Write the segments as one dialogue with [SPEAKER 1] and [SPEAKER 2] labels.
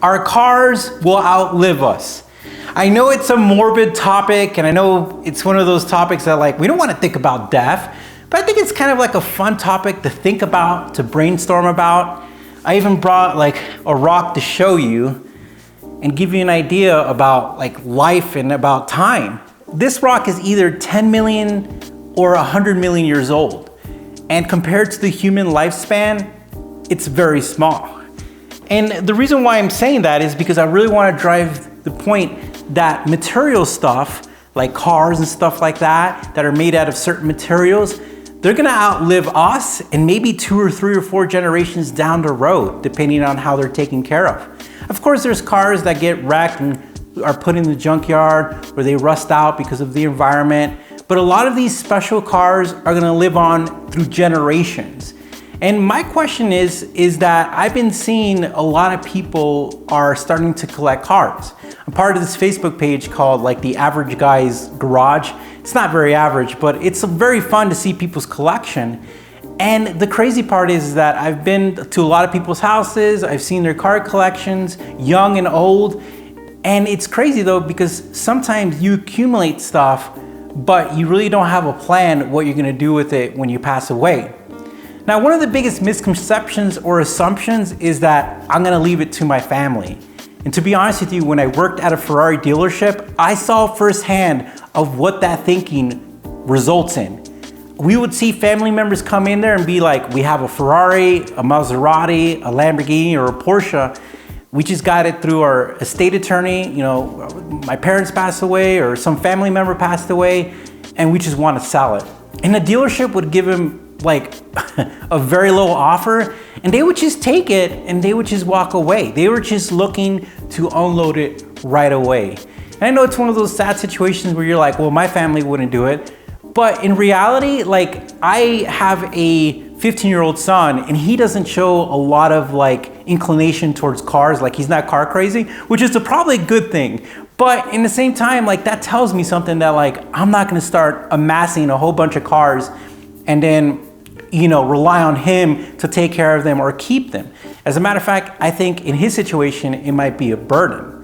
[SPEAKER 1] Our cars will outlive us. I know it's a morbid topic, and I know it's one of those topics that like we don't want to think about death, but I think it's kind of like a fun topic to think about, to brainstorm about. I even brought like a rock to show you and give you an idea about like life and about time. This rock is either 10 million or 100 million years old. And compared to the human lifespan, it's very small. And the reason why I'm saying that is because I really want to drive the point that material stuff, like cars and stuff like that are made out of certain materials, they're gonna outlive us and maybe 2 or 3 or 4 generations down the road, depending on how they're taken care of. Of course, there's cars that get wrecked and are put in the junkyard or they rust out because of the environment. But a lot of these special cars are gonna live on through generations. And my question is that I've been seeing a lot of people are starting to collect cars. I'm part of this Facebook page called like the Average Guy's Garage. It's not very average, but it's very fun to see people's collection. And the crazy part is that I've been to a lot of people's houses, I've seen their car collections, young and old. And it's crazy though, because sometimes you accumulate stuff, but you really don't have a plan what you're gonna do with it when you pass away. Now, one of the biggest misconceptions or assumptions is that I'm gonna leave it to my family. And to be honest with you, when I worked at a Ferrari dealership, I saw firsthand of what that thinking results in. We would see family members come in there and be like, we have a Ferrari, a Maserati, a Lamborghini, or a Porsche. We just got it through our estate attorney, you know, my parents passed away or some family member passed away, and we just want to sell it. And the dealership would give him like a very low offer, and they would just take it and they would just walk away. They were just looking to unload it right away. And I know it's one of those sad situations where you're like, well, my family wouldn't do it. But in reality, like I have a 15-year-old son and he doesn't show a lot of like inclination towards cars. Like he's not car crazy, which is probably a good thing. But in the same time, like that tells me something that like, I'm not gonna start amassing a whole bunch of cars and then, you know, rely on him to take care of them or keep them. As a matter of fact, I think in his situation, it might be a burden.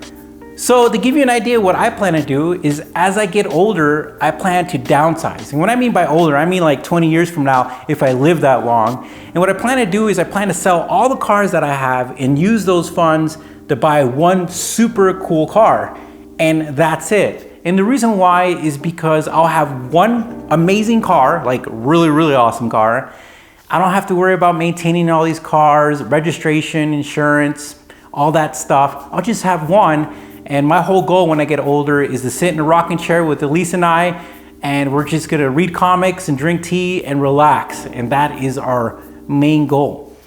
[SPEAKER 1] So to give you an idea, what I plan to do is as I get older, I plan to downsize. And what I mean by older, I mean like 20 years from now, if I live that long. And what I plan to do is I plan to sell all the cars that I have and use those funds to buy one super cool car. And that's it. And the reason why is because I'll have one amazing car, like really, really awesome car. I don't have to worry about maintaining all these cars, registration, insurance, all that stuff. I'll just have one. And my whole goal when I get older is to sit in a rocking chair with Elise and I, and we're just gonna read comics and drink tea and relax. And that is our main goal.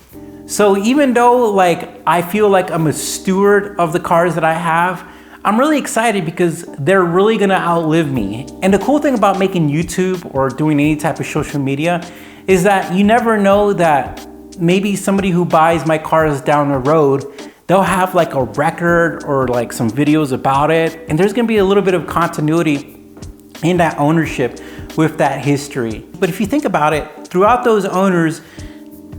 [SPEAKER 1] So even though like I feel like I'm a steward of the cars that I have, I'm really excited because they're really gonna outlive me. And the cool thing about making YouTube or doing any type of social media is that you never know that maybe somebody who buys my cars down the road, they'll have like a record or like some videos about it. And there's gonna be a little bit of continuity in that ownership with that history. But if you think about it, throughout those owners,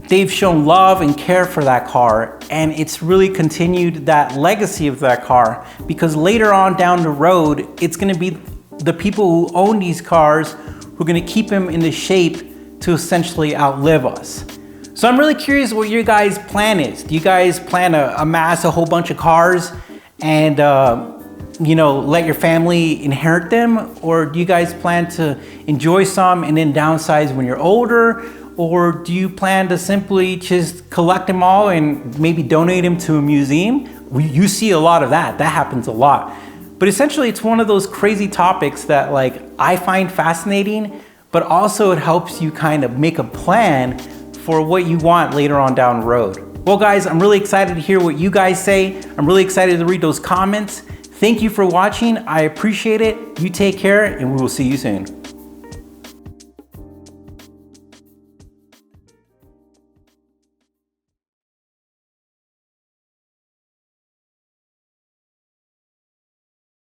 [SPEAKER 1] they've shown love and care for that car, and it's really continued that legacy of that car, because later on down the road, it's gonna be the people who own these cars who are gonna keep them in the shape to essentially outlive us. So I'm really curious what your guys' plan is. Do you guys plan to amass a whole bunch of cars and you know, let your family inherit them? Or do you guys plan to enjoy some and then downsize when you're older? Or do you plan to simply just collect them all and maybe donate them to a museum? You see a lot of that. That happens a lot. But essentially, it's one of those crazy topics that like I find fascinating, but also it helps you kind of make a plan for what you want later on down the road. Well guys, I'm really excited to hear what you guys say. I'm really excited to read those comments. Thank you for watching. I appreciate it. You take care and we will see you soon.